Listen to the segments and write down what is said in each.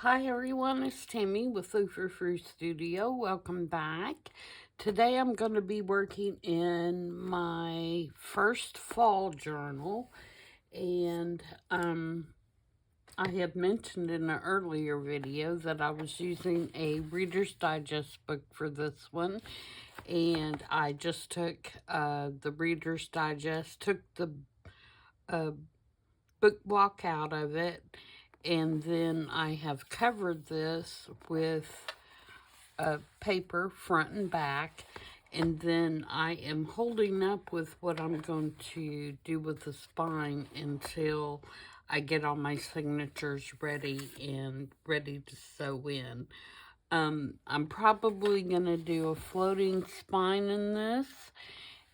Hi everyone, it's Tammy with Frou-frou Studio. Welcome back. Today I'm going to be working in my first fall journal, and I had mentioned in an earlier video that I was using a Reader's Digest book for this one, and I just took the Reader's Digest, took the book block out of it, and then I have covered this with paper front and back, and then I am holding up with what I'm going to do with the spine until I get all my signatures ready and ready to sew in. I'm probably going to do a floating spine in this,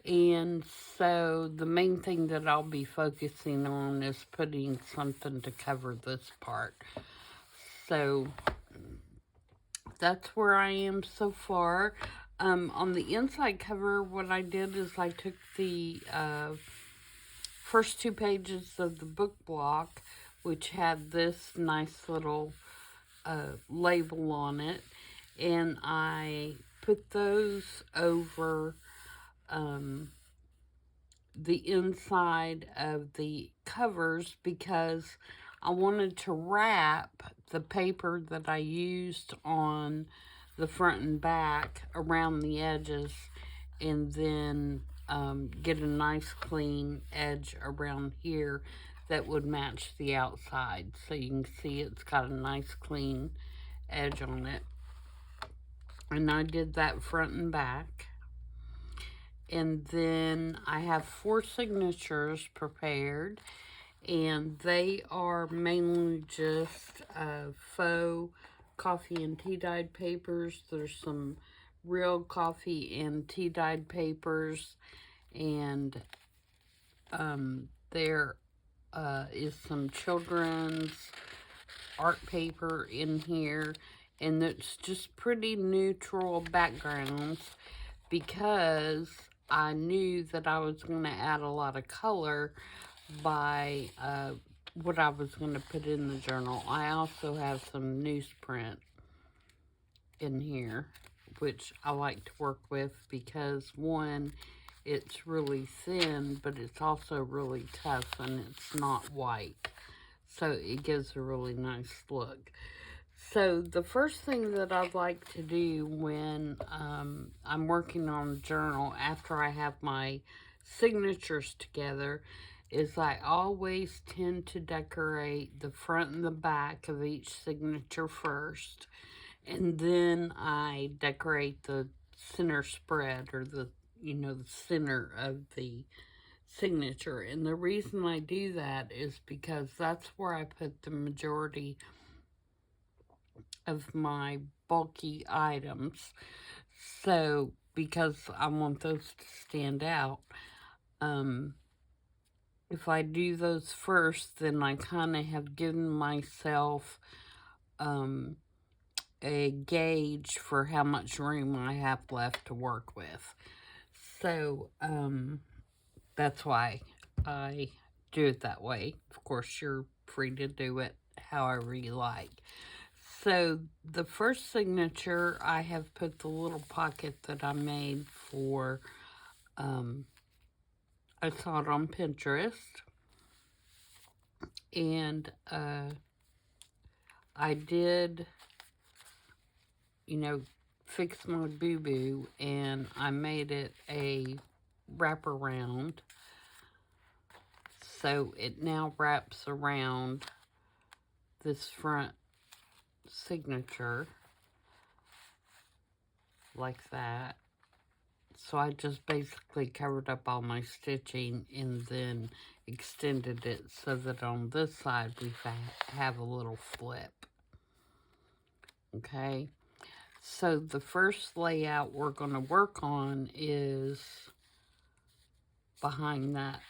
and so the main thing that I'll be focusing on is putting something to cover this part. So that's where I am so far. On the inside cover, what I did is I took the first 2 pages of the book block, which had this nice little label on it, and I put those over the inside of the covers because I wanted to wrap the paper that I used on the front and back around the edges, and then get a nice clean edge around here that would match the outside. So you can see it's got a nice clean edge on it. And I did that front and back. And then I have 4 signatures prepared, and they are mainly just faux coffee and tea dyed papers. There's some real coffee and tea dyed papers, and there is some children's art paper in here, and it's just pretty neutral backgrounds because I knew that I was going to add a lot of color by what I was going to put in the journal. I also have some newsprint in here, which I like to work with because, one, it's really thin, but it's also really tough, and it's not white. So it gives a really nice look. So the first thing that I'd like to do when I'm working on a journal after I have my signatures together is I always tend to decorate the front and the back of each signature first, and then I decorate the center spread, or the center of the signature. And the reason I do that is because that's where I put the majority of my bulky items. So because I want those to stand out, if I do those first, then I kind of have given myself a gauge for how much room I have left to work with. So that's why I do it that way. Of course, you're free to do it however you like. So the first signature, I have put the little pocket that I made for, I saw it on Pinterest, and I did, fix my boo-boo, and I made it a wraparound, so it now wraps around this front signature like that. So I just basically covered up all my stitching and then extended it so that on this side we have a little flip. Okay, so the first layout we're going to work on is behind that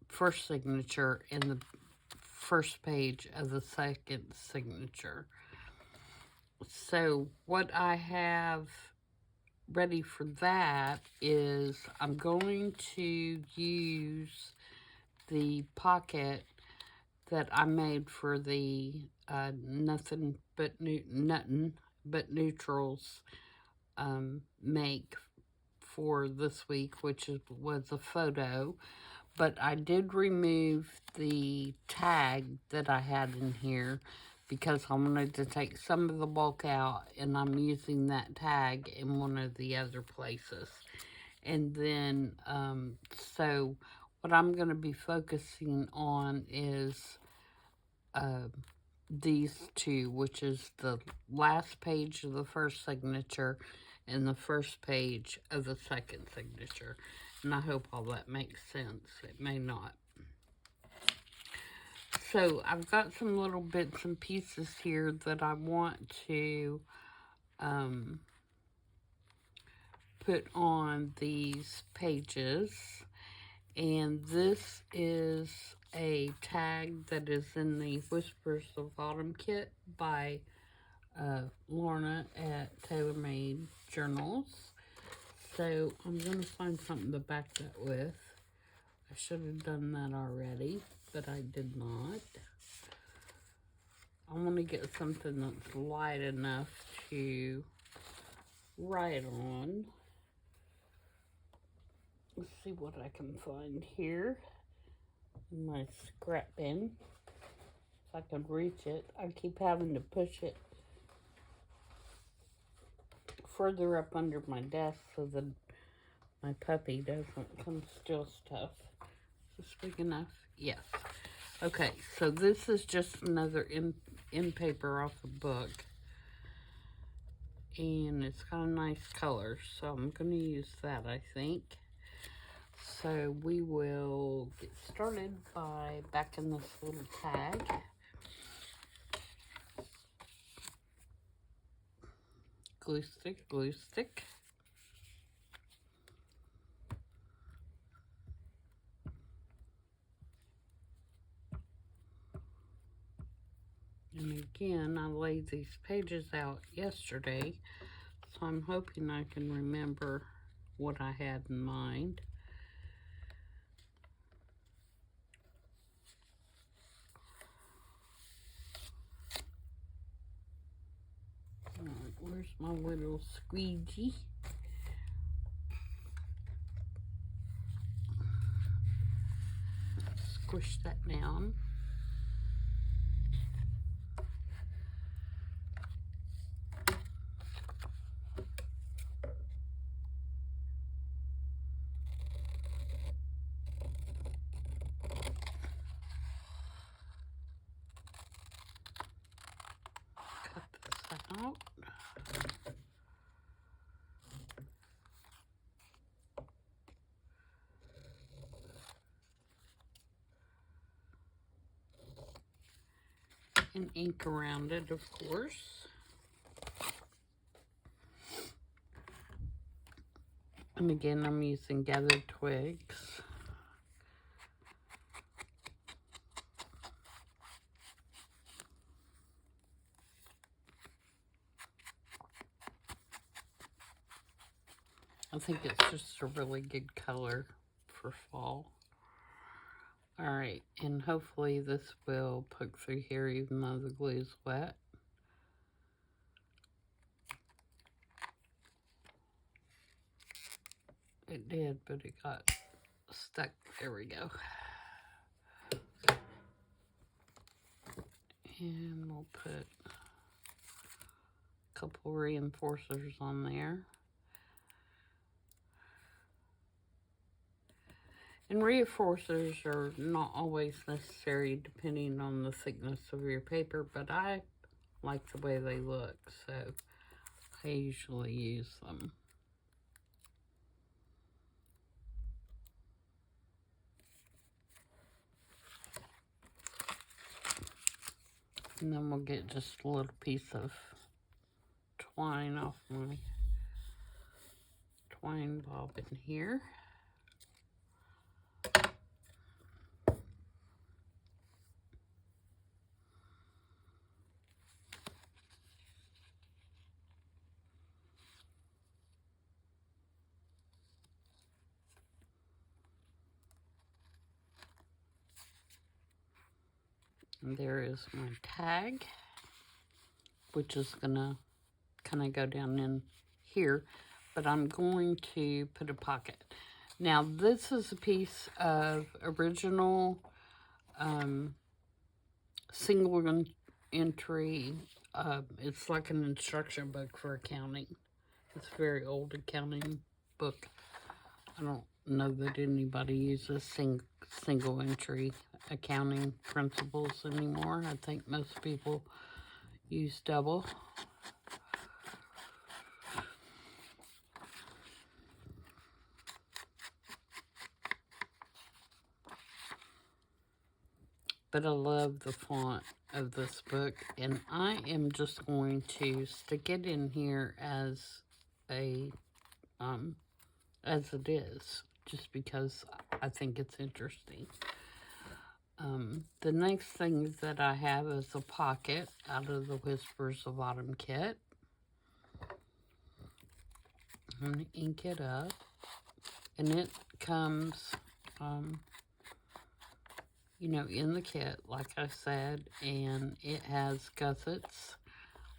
first signature in the first page of the second signature. So what I have ready for that is I'm going to use the pocket that I made for the nothing but neutrals make for this week, which was a photo. But I did remove the tag that I had in here because I wanted to take some of the bulk out, and I'm using that tag in one of the other places. And then, so what I'm going to be focusing on is these two, which is the last page of the first signature and the first page of the second signature. And I hope all that makes sense. It may not. So I've got some little bits and pieces here that I want to put on these pages. And this is a tag that is in the Whispers of Autumn kit by Lorna at TaylorMade Journals. So I'm going to find something to back that with. I should have done that already, but I did not. I want to get something that's light enough to write on. Let's see what I can find here in my scrap bin. If I can reach it. I keep having to push it further up under my desk so that my puppy doesn't come steal stuff. Is this big enough? Yes. Okay, so this is just another in paper off the book. And it's got a nice color, so I'm going to use that, I think. So we will get started by backing this little tag. Glue stick, glue stick. And again, I laid these pages out yesterday, so I'm hoping I can remember what I had in mind. All right, where's my little squeegee? Squish that down. Cut this out. And ink around it, of course. And again, I'm using gathered twigs. I think it's just a really good color for fall. All right, and hopefully this will poke through here even though the glue is wet. It did, but it got stuck. There we go. And we'll put a couple reinforcers on there. And reinforcers are not always necessary depending on the thickness of your paper, but I like the way they look, so I usually use them. And then we'll get just a little piece of twine off my twine bobbin here. And there is my tag. which is gonna kind of go down in here, but I'm going to put a pocket. Now this is a piece of original single entry. It's like an instruction book for accounting. It's a very old accounting book. I don't know that anybody uses single entry accounting principles anymore. I think most people use double. But I love the font of this book, and I am just going to stick it in here as it is, just because I think it's interesting. The next thing that I have is a pocket out of the Whispers of Autumn kit. I'm going to ink it up, and it comes, you know, in the kit, like I said, and it has gussets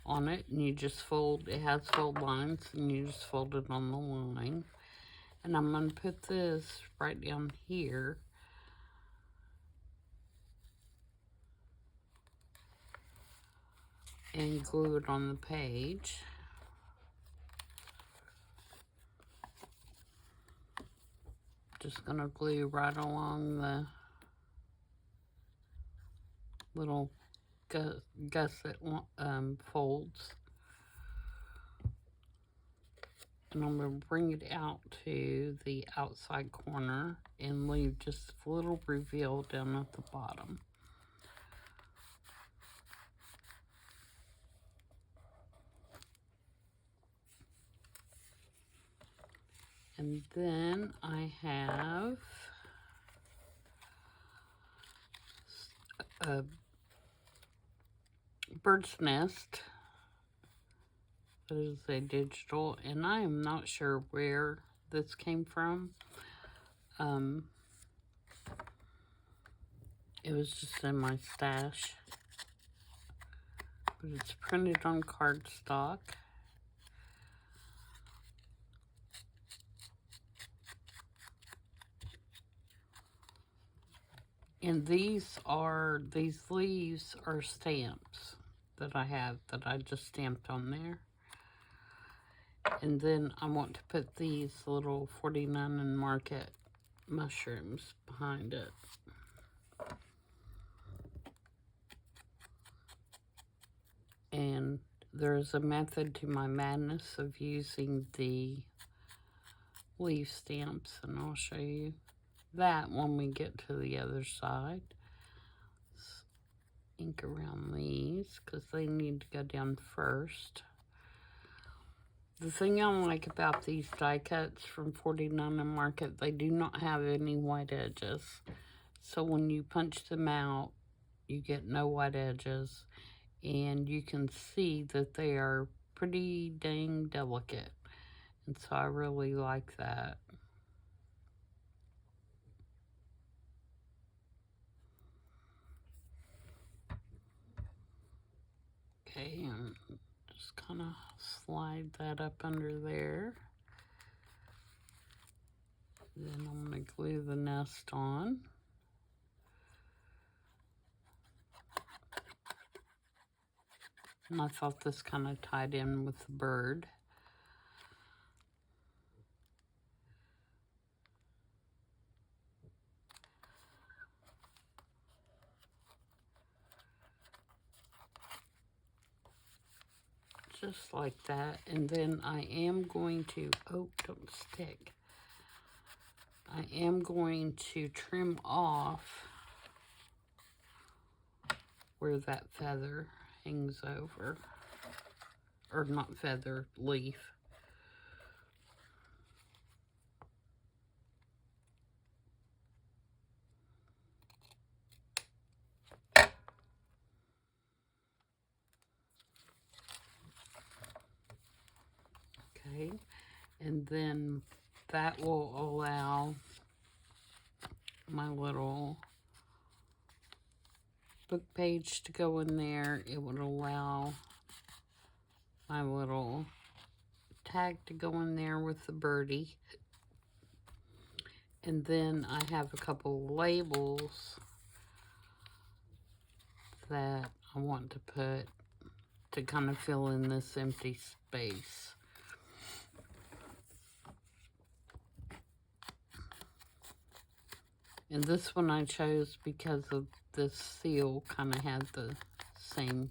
on it, and you just fold, it has fold lines, and you just fold it on the line. And I'm going to put this right down here. And glue it on the page. Just going to glue right along the little gusset folds. And I'm going to bring it out to the outside corner and leave just a little reveal down at the bottom. And then I have a bird's nest. That is a digital, and I am not sure where this came from. It was just in my stash, but it's printed on cardstock. And these leaves are stamps that I have that I just stamped on there. And then I want to put these little 49 and Market mushrooms behind it. And there's a method to my madness of using the leaf stamps, and I'll show you that when we get to the other side. Let's ink around these because they need to go down first. The thing I like about these die cuts from 49 and Market, they do not have any white edges. So when you punch them out, you get no white edges. And you can see that they are pretty dang delicate. And so I really like that. Okay, and just kind of slide that up under there. Then I'm going to glue the nest on. And I thought this kind of tied in with the bird. Just like that. And then I am going to, oh, don't stick. I am going to trim off where that feather hangs over. Or not feather, leaf. Okay, and then that will allow my little book page to go in there. It would allow my little tag to go in there with the birdie. And then I have a couple labels that I want to put to kind of fill in this empty space. And this one I chose because of this seal kind of had the same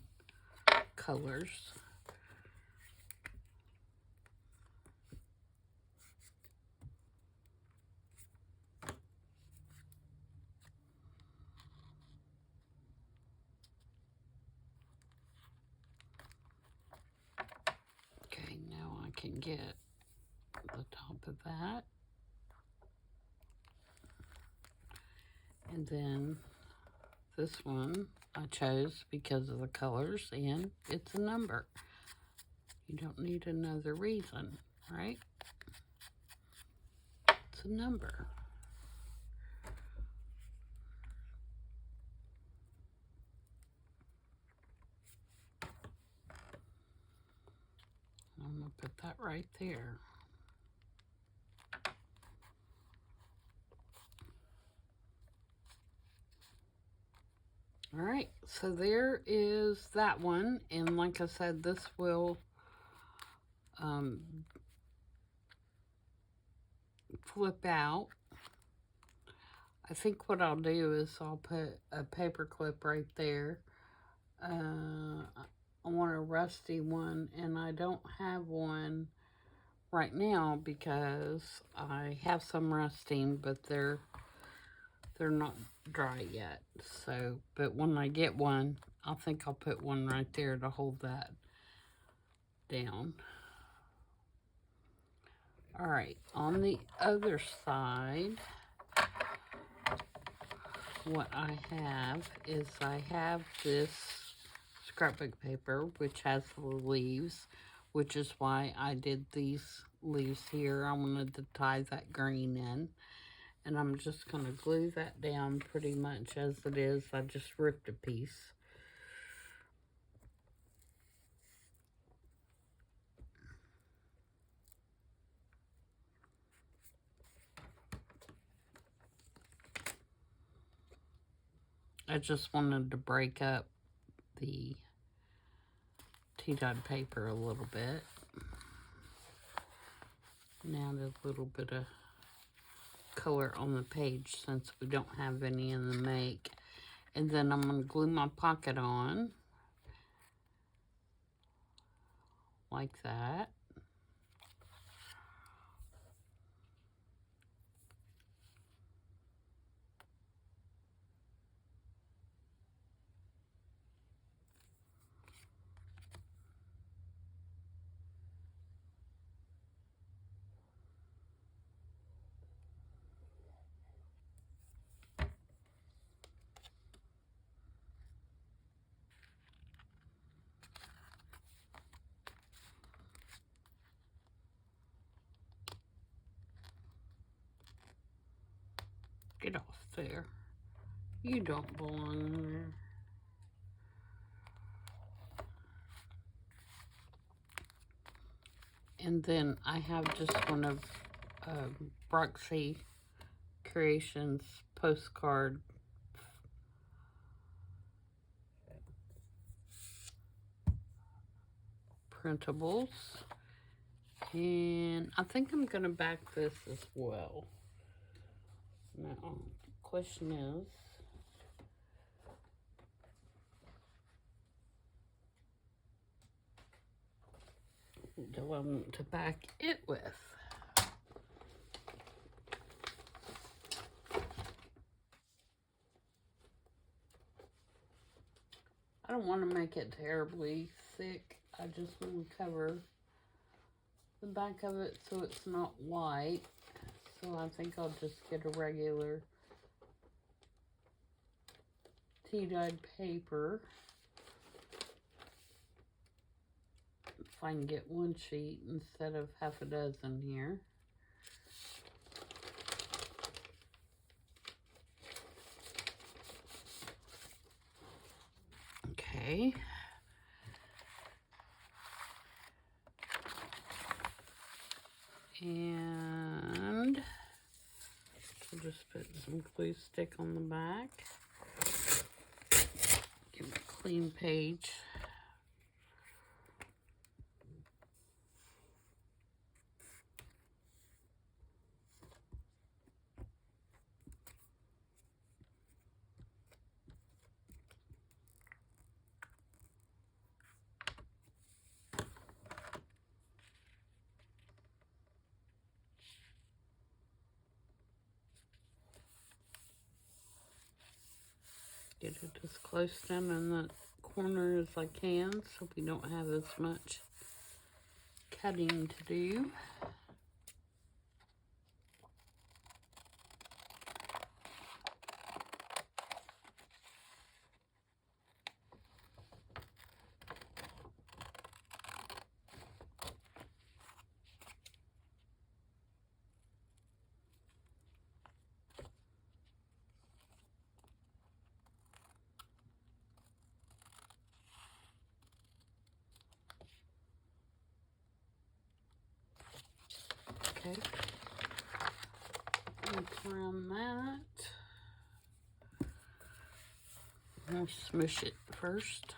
colors. Okay, now I can get the top of that. And then this one I chose because of the colors, and it's a number. You don't need another reason, right? It's a number. I'm going to put that right there. All right, so there is that one. And like I said, this will flip out. I think what I'll do is I'll put a paper clip right there. I want a rusty one, and I don't have one right now because I have some rusting, but they're not dry yet. So, but when I get one, I think I'll put one right there to hold that down. All right, on the other side, what I have is I have this scrapbook paper, which has the leaves, which is why I did these leaves here. I wanted to tie that green in. And I'm just going to glue that down pretty much as it is. I just ripped a piece. I just wanted to break up the tea-dyed paper a little bit. Now there's a little bit of color on the page since we don't have any in the make. And then I'm going to glue my pocket on like that. Get off there. You don't belong there. And then I have just one of Broxy Creations postcard printables. And I think I'm going to back this as well. Now, the question is, do I want to back it with? I don't want to make it terribly thick. I just want to cover the back of it so it's not white. So I think I'll just get a regular tea-dyed paper. If I can get one sheet instead of half a dozen here. Okay. some glue stick on the back. Give it a clean page. Get it as close down in the corner as I can so we don't have as much cutting to do. Okay, look around that. I'll smush it first.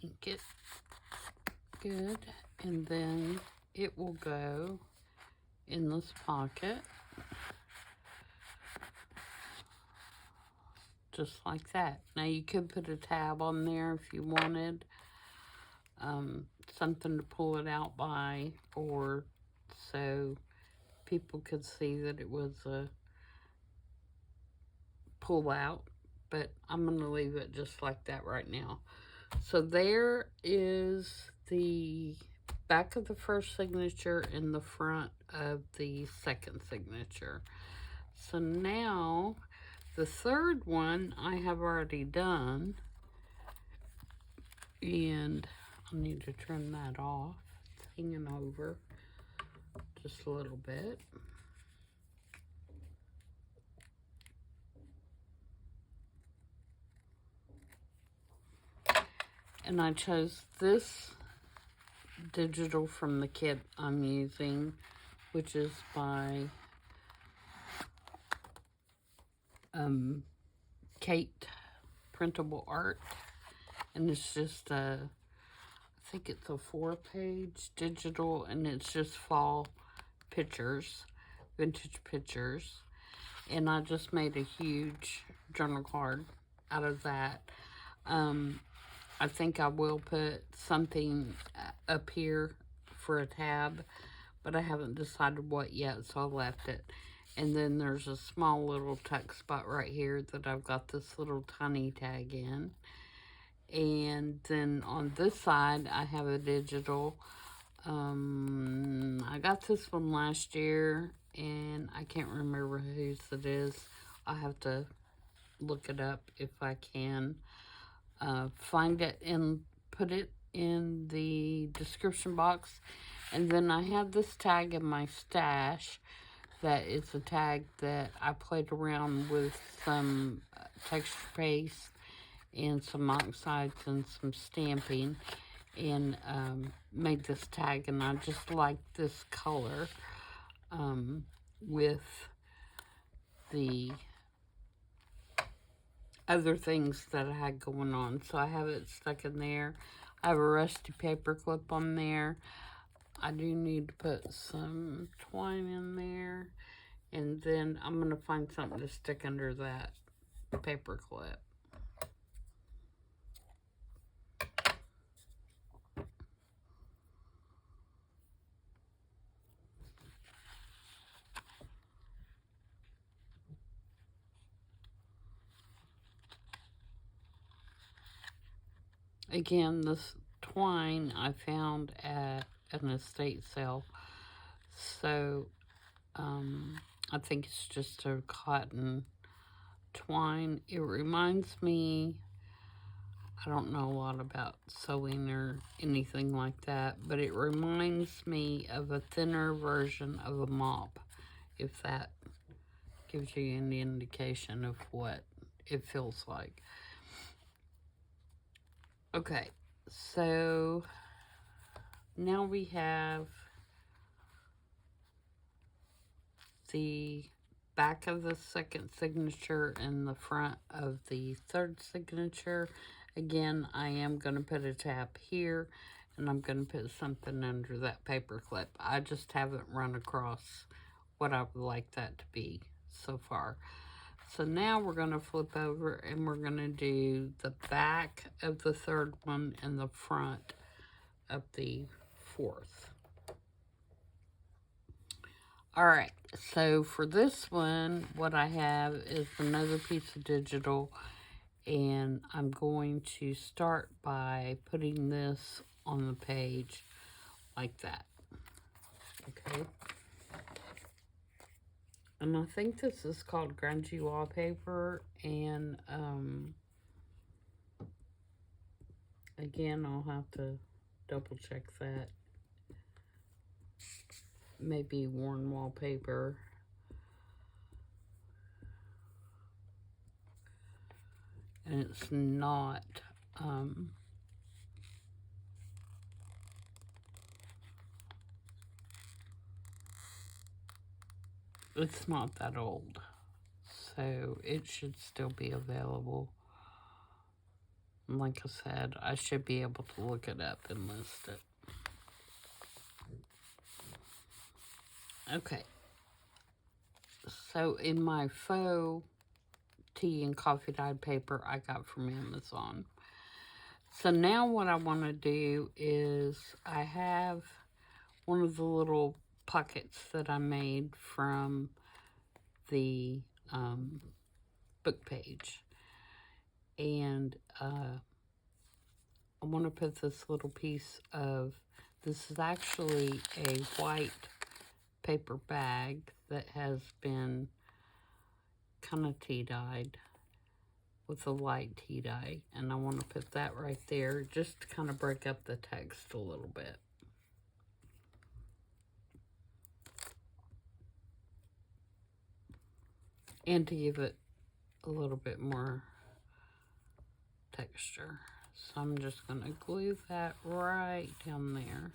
Ink it good, and then it will go in this pocket, just like that. Now you could put a tab on there if you wanted something to pull it out by, or so people could see that it was a pull out, but I'm going to leave it just like that right now. So there is the back of the first signature and the front of the second signature. So now the third one I have already done, and I need to trim that off. It's hanging over just a little bit. And I chose this digital from the kit I'm using, which is by KimPrintableArt, and it's just I think it's a 4-page digital, and it's just fall pictures, vintage pictures, and I just made a huge journal card out of that. I think I will put something up here for a tab, but I haven't decided what yet, so I left it. And then there's a small little tuck spot right here that I've got this little tiny tag in. And then on this side, I have a digital. I got this one last year, and I can't remember whose it is. I'll have to look it up if I can. Find it and put it in the description box. And then I have this tag in my stash that is a tag that I played around with some texture paste and some oxides and some stamping, and made this tag, and I just like this color with the other things that I had going on. So I have it stuck in there. I have a rusty paper clip on there. I do need to put some twine in there. And then I'm going to find something to stick under that paper clip. Again, this twine I found at an estate sale. So, I think it's just a cotton twine. It reminds me, I don't know a lot about sewing or anything like that, but it reminds me of a thinner version of a mop. if that gives you any indication of what it feels like. Okay, so now we have the back of the second signature and the front of the third signature. Again, I am going to put a tab here, and I'm going to put something under that paper clip. I just haven't run across what I would like that to be so far. So now we're going to flip over and we're going to do the back of the third one and the front of the fourth. Alright, so for this one, what I have is another piece of digital, and I'm going to start by putting this on the page like that. Okay. And I think this is called grungy wallpaper, and again, I'll have to double check that. Maybe worn wallpaper. And it's not, it's not that old. So it should still be available. And like I said, I should be able to look it up and list it. Okay. So in my faux tea and coffee dyed paper I got from Amazon. So now what I want to do is I have one of the little pockets that I made from the book page. And I want to put this little piece of, this is actually a white paper bag that has been kind of tea dyed with a light tea dye, and I want to put that right there just to kind of break up the text a little bit. And to give it a little bit more texture. So I'm just going to glue that right down there.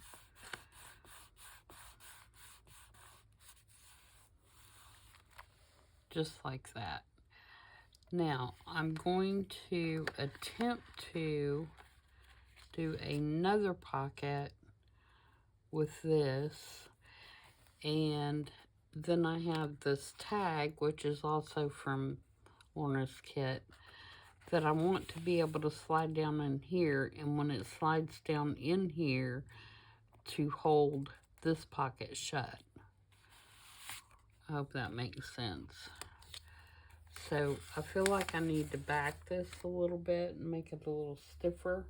Just like that. Now, I'm going to attempt to do another pocket with this, and then I have this tag, which is also from Lorna's kit, that I want to be able to slide down in here, and when it slides down in here, to hold this pocket shut. I hope that makes sense. So I feel like I need to back this a little bit and make it a little stiffer.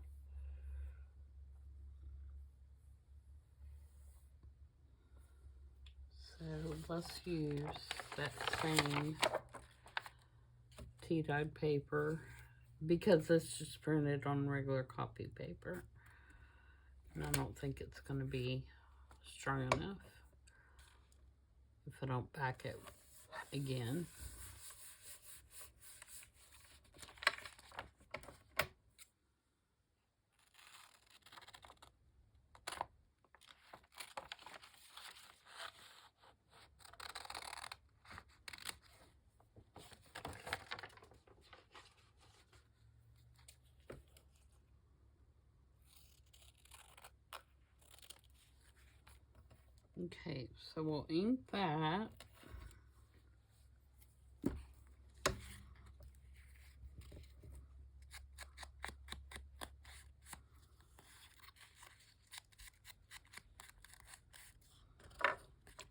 So let's use that same tea dyed paper, because it's just printed on regular copy paper. And I don't think it's going to be strong enough if I don't back it again. Okay, so we'll ink that.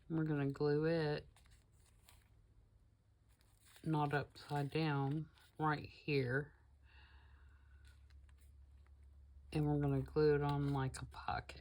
We're going to glue it, not upside down, right here. And we're going to glue it on like a pocket.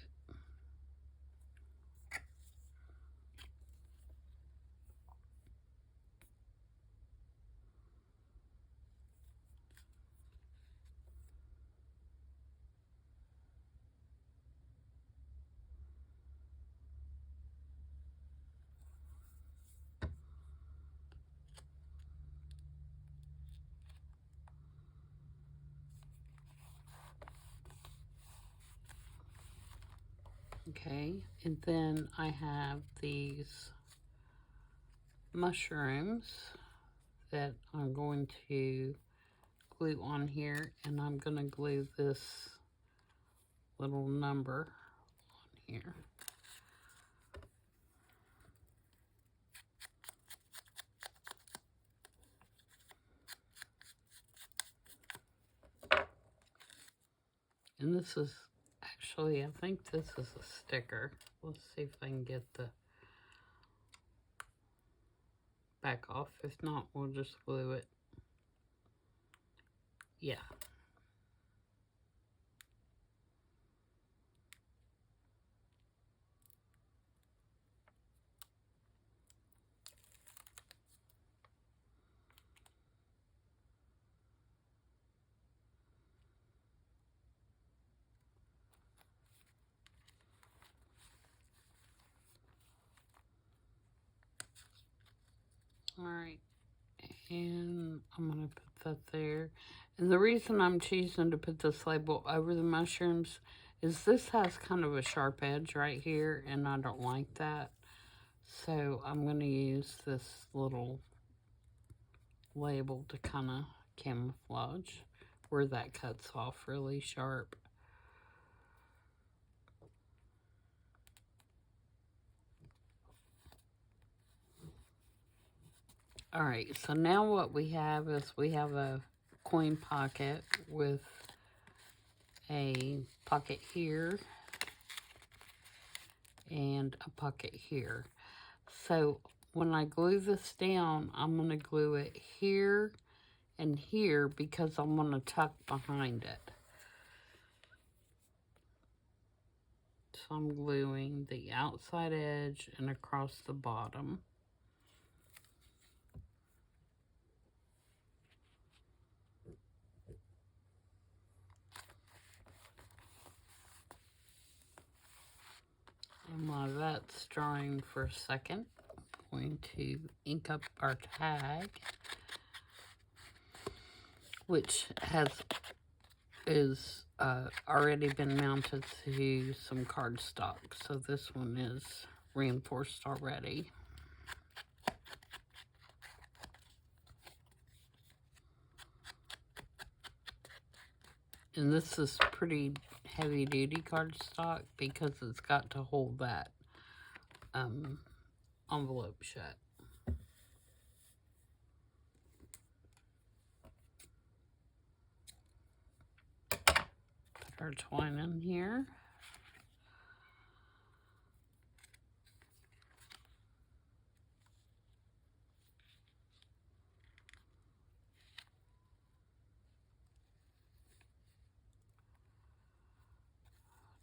Okay, and then I have these mushrooms that I'm going to glue on here, and I'm going to glue this little number on here. And this is actually, I think this is a sticker. Let's see if I can get the back off. If not, we'll just glue it. Yeah. All right. And I'm going to put that there. And the reason I'm choosing to put this label over the mushrooms is this has kind of a sharp edge right here, and I don't like that. So I'm going to use this little label to kind of camouflage where that cuts off really sharp. All right, so now what we have is we have a coin pocket with a pocket here and a pocket here. So when I glue this down, I'm going to glue it here and here because I'm going to tuck behind it. So I'm gluing the outside edge and across the bottom. And while that's drying for a second, I'm going to ink up our tag, which is already been mounted to some cardstock. So this one is reinforced already. And this is pretty heavy duty cardstock because it's got to hold that envelope shut. Put our twine in here.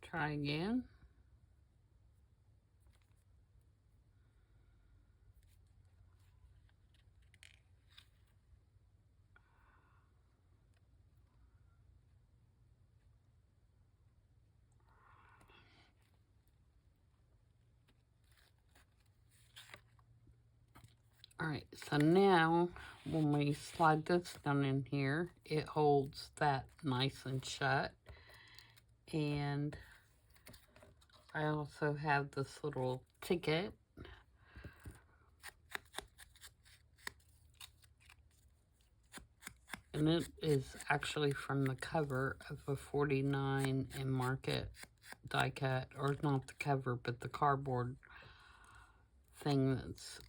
Try again. Alright, so now when we slide this down in here, it holds that nice and shut. And I also have this little ticket. And it is actually from the cover of a 49 in Market die cut, or not the cover, but the cardboard thing that's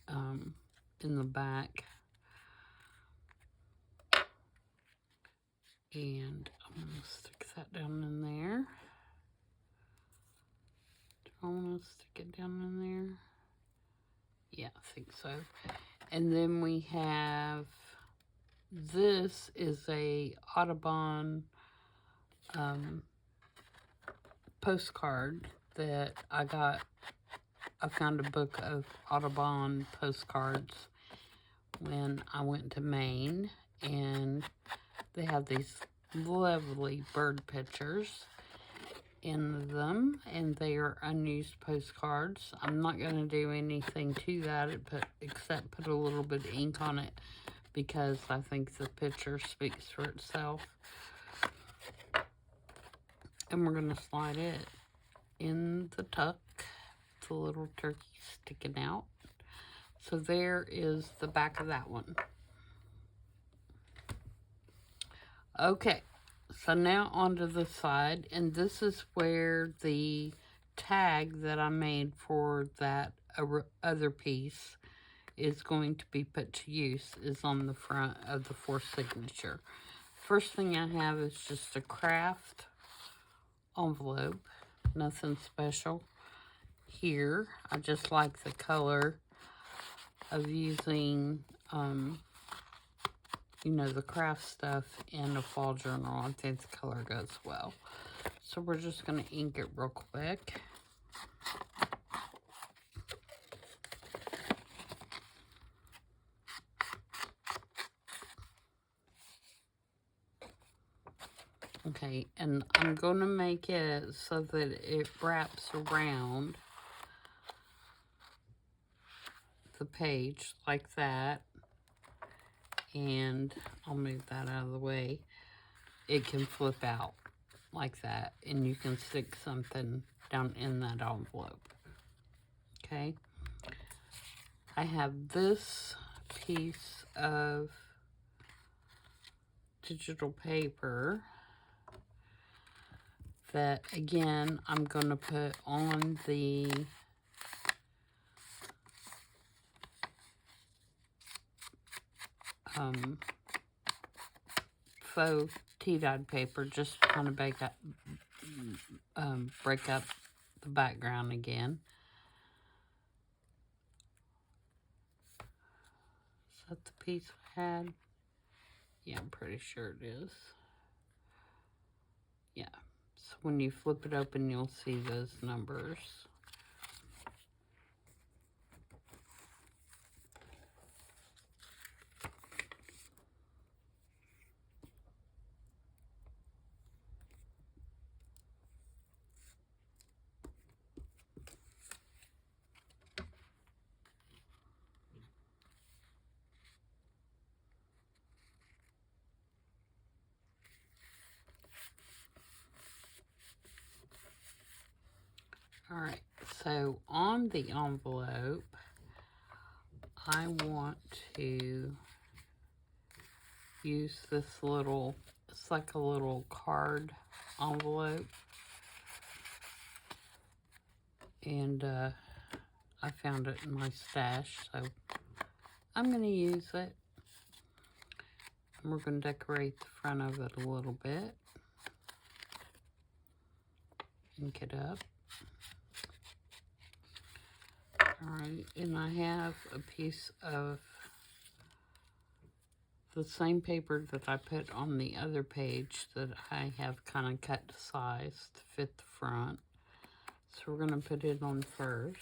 in the back. And I'm going to stick that down in there. Do I want to stick it down in there? Yeah, I think so. And then we have, this is a Audubon postcard that I got. I found a book of Audubon postcards when I went to Maine, and they have these lovely bird pictures in them, and they are unused postcards. I'm not going to do anything to that except put a little bit of ink on it because I think the picture speaks for itself. And we're going to slide it in the tuck. The little turkey sticking out. So there is the back of that one. Okay, so now onto the side, and this is where the tag that I made for that other piece is going to be put to use, is on the front of the for signature. First thing I have is just a craft envelope, nothing special here. I just like the color of using, you know, the craft stuff in a fall journal. I think the color goes well. So we're just going to ink it real quick. Okay, and I'm going to make it so that it wraps around the page like that. And I'll move that out of the way. It can flip out like that, and you can stick something down in that envelope. Okay, I have this piece of digital paper that, again, I'm going to put on the faux tea-dyed paper, just to kind of break up the background again. Is that the piece I had? Yeah, I'm pretty sure it is. Yeah. So when you flip it open, you'll see those numbers. Alright, so on the envelope, I want to use this little, it's like a little card envelope. And I found it in my stash, so I'm going to use it. And we're going to decorate the front of it a little bit. Ink it up. Alright, and I have a piece of the same paper that I put on the other page that I have kind of cut to size to fit the front. So we're going to put it on first.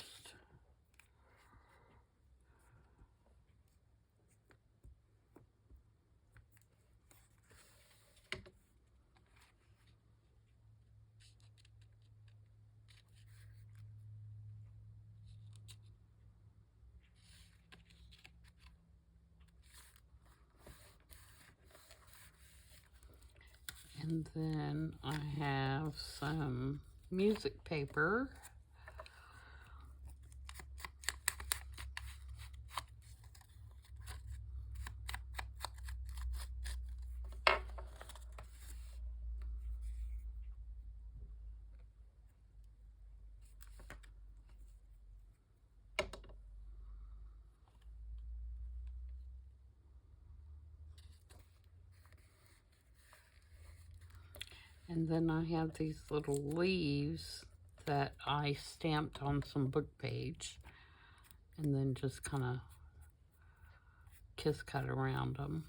And then I have some music paper. And then I have these little leaves that I stamped on some book page and then just kind of kiss cut around them.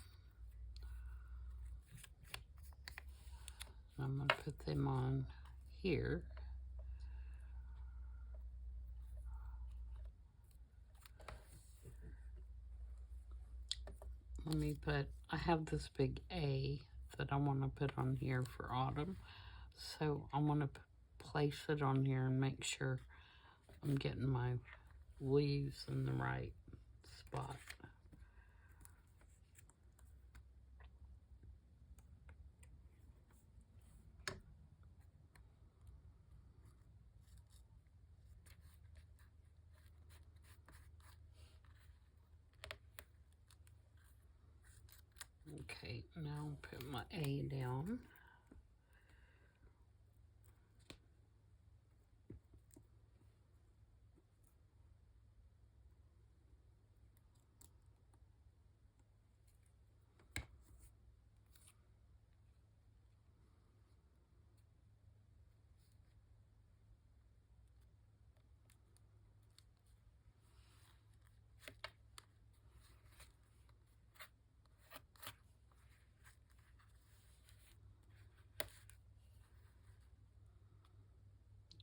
And I'm going to put them on here. Let me put, I have this big A that I want to put on here for autumn. So I want to place it on here and make sure I'm getting my leaves in the right spot. Okay, now put my A down.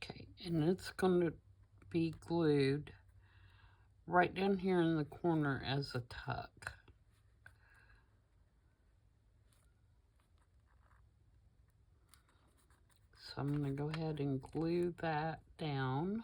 Okay, and it's going to be glued right down here in the corner as a tuck. So I'm going to go ahead and glue that down.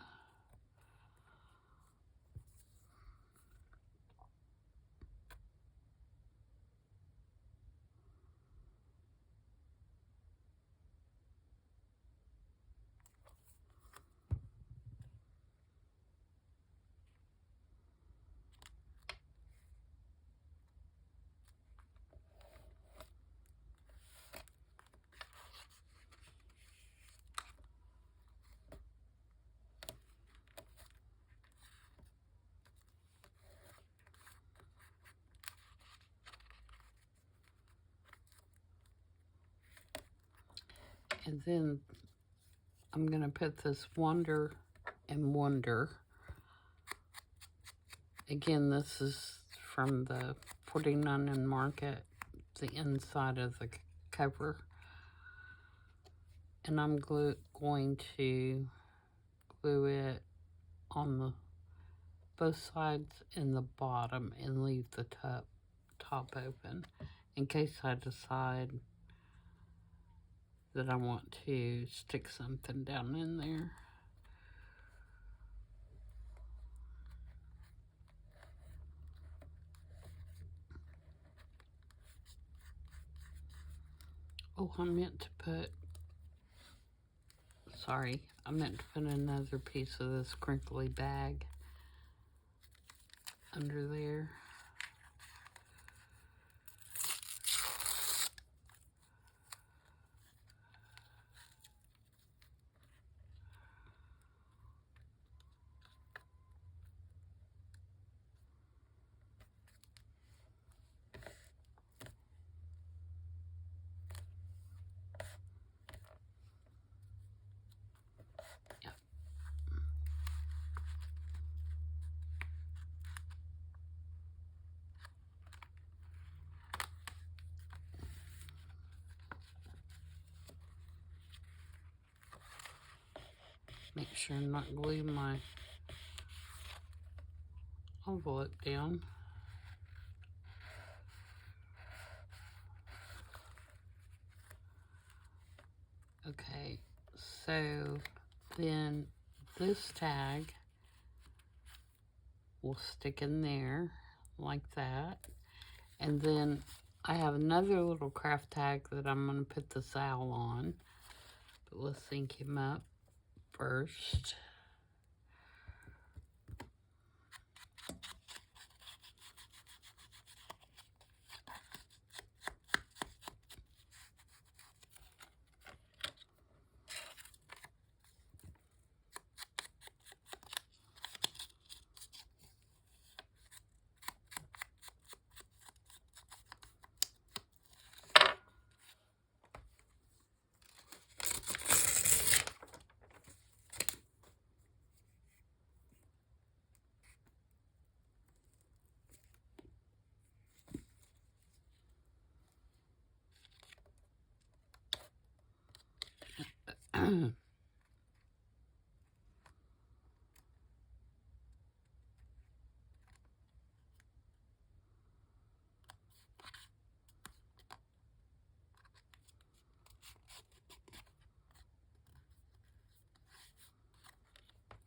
And then I'm going to put this Wonder and Wonder. Again, this is from the 49 and Market, the inside of the cover. And I'm going to glue it on the both sides and the bottom and leave the top open in case I decide that I want to stick something down in there. Oh, I meant to put, sorry, I meant to put another piece of this crinkly bag under there. Make sure I'm not gluing my envelope down. Okay, so then this tag will stick in there like that. And then I have another little craft tag that I'm going to put this owl on. But let's sync him up first.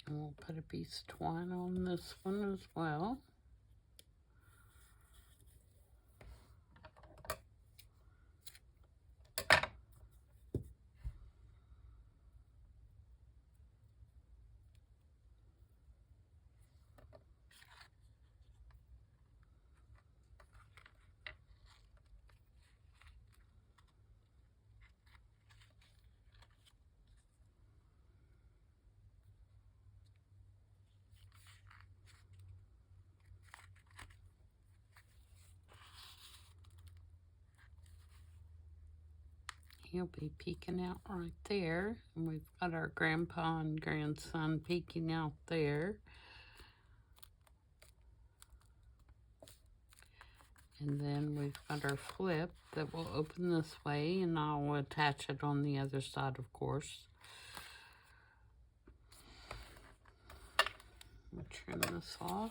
And we'll put a piece of twine on this one as well. he'll be peeking out right there. And we've got our grandpa and grandson peeking out there. And then we've got our flip that will open this way, and I'll attach it on the other side, of course. We'll trim this off.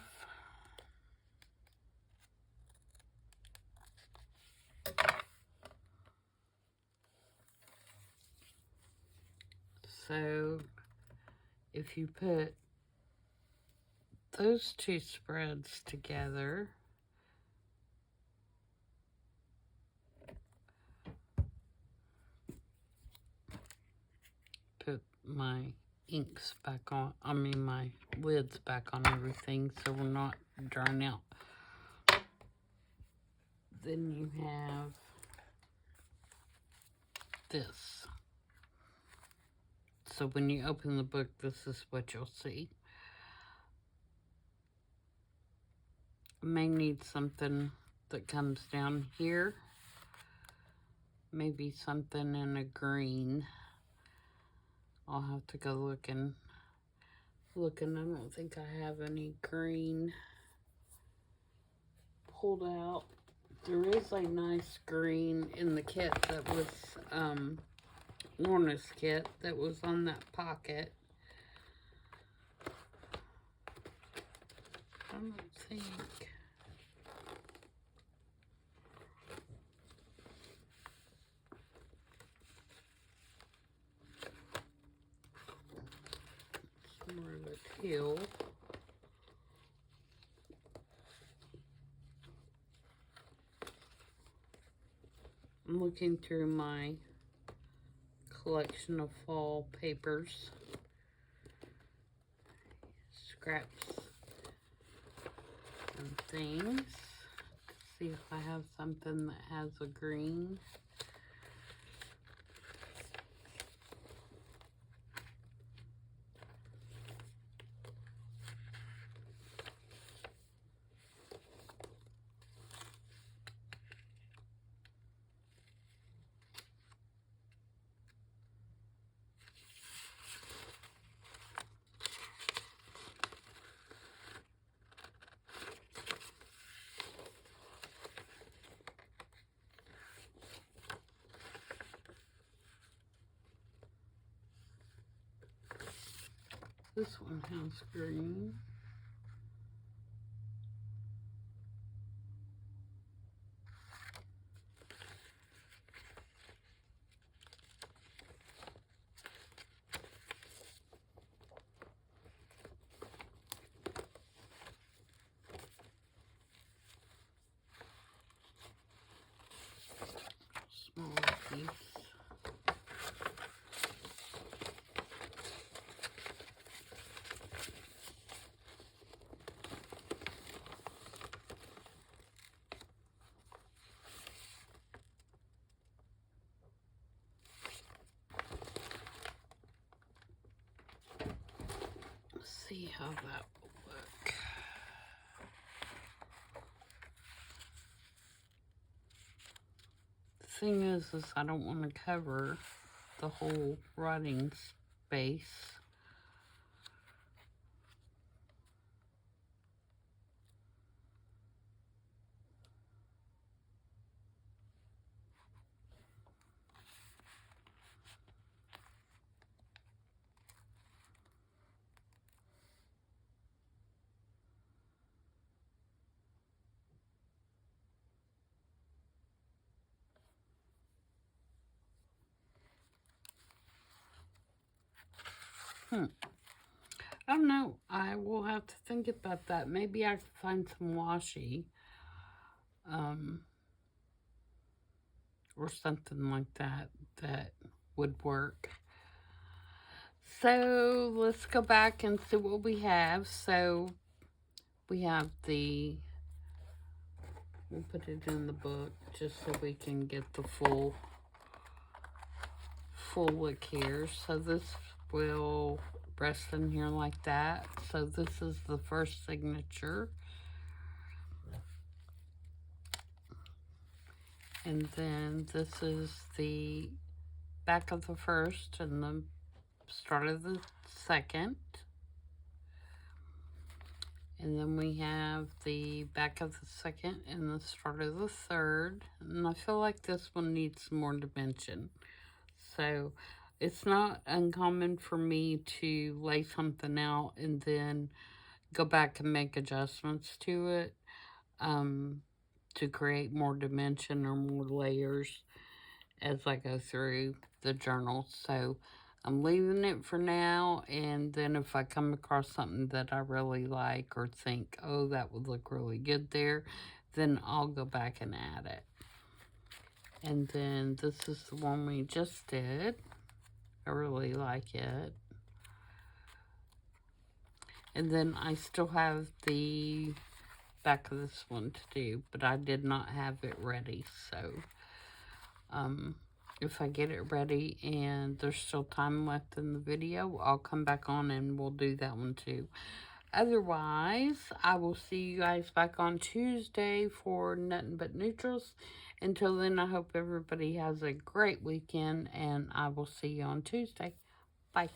So if you put those two spreads together, put my inks back on, my lids back on everything so we're not drying out. Then you have this. So when you open the book, this is what you'll see. I may need something that comes down here. Maybe something in a green. I'll have to go looking. I don't think I have any green pulled out. There is a nice green in the kit that was, Lorna's kit that was on that pocket. I don't think. It's more of a teal. I'm looking through my collection of fall papers, scraps and things, to see if I have something that has a green. This one has green. Small piece. See how that will look. The thing is I don't want to cover the whole writing space. I don't know. I will have to think about that. Maybe I can find some washi. Or something like that would work. So let's go back and see what we have. So we have we'll put it in the book just so we can get the full look here. So this will rest in here like that. So this is the first signature. And then this is the back of the first and the start of the second. And then we have the back of the second and the start of the third. And I feel like this one needs some more dimension. So it's not uncommon for me to lay something out and then go back and make adjustments to it to create more dimension or more layers as I go through the journal. So I'm leaving it for now, and then if I come across something that I really like or think, oh, that would look really good there, then I'll go back and add it. And then this is the one we just did. I really like it. And then I still have the back of this one to do, but I did not have it ready, so if I get it ready and there's still time left in the video, I'll come back on and we'll do that one too. Otherwise, I will see you guys back on Tuesday for Nothing But Neutrals. Until then, I hope everybody has a great weekend, and I will see you on Tuesday. Bye.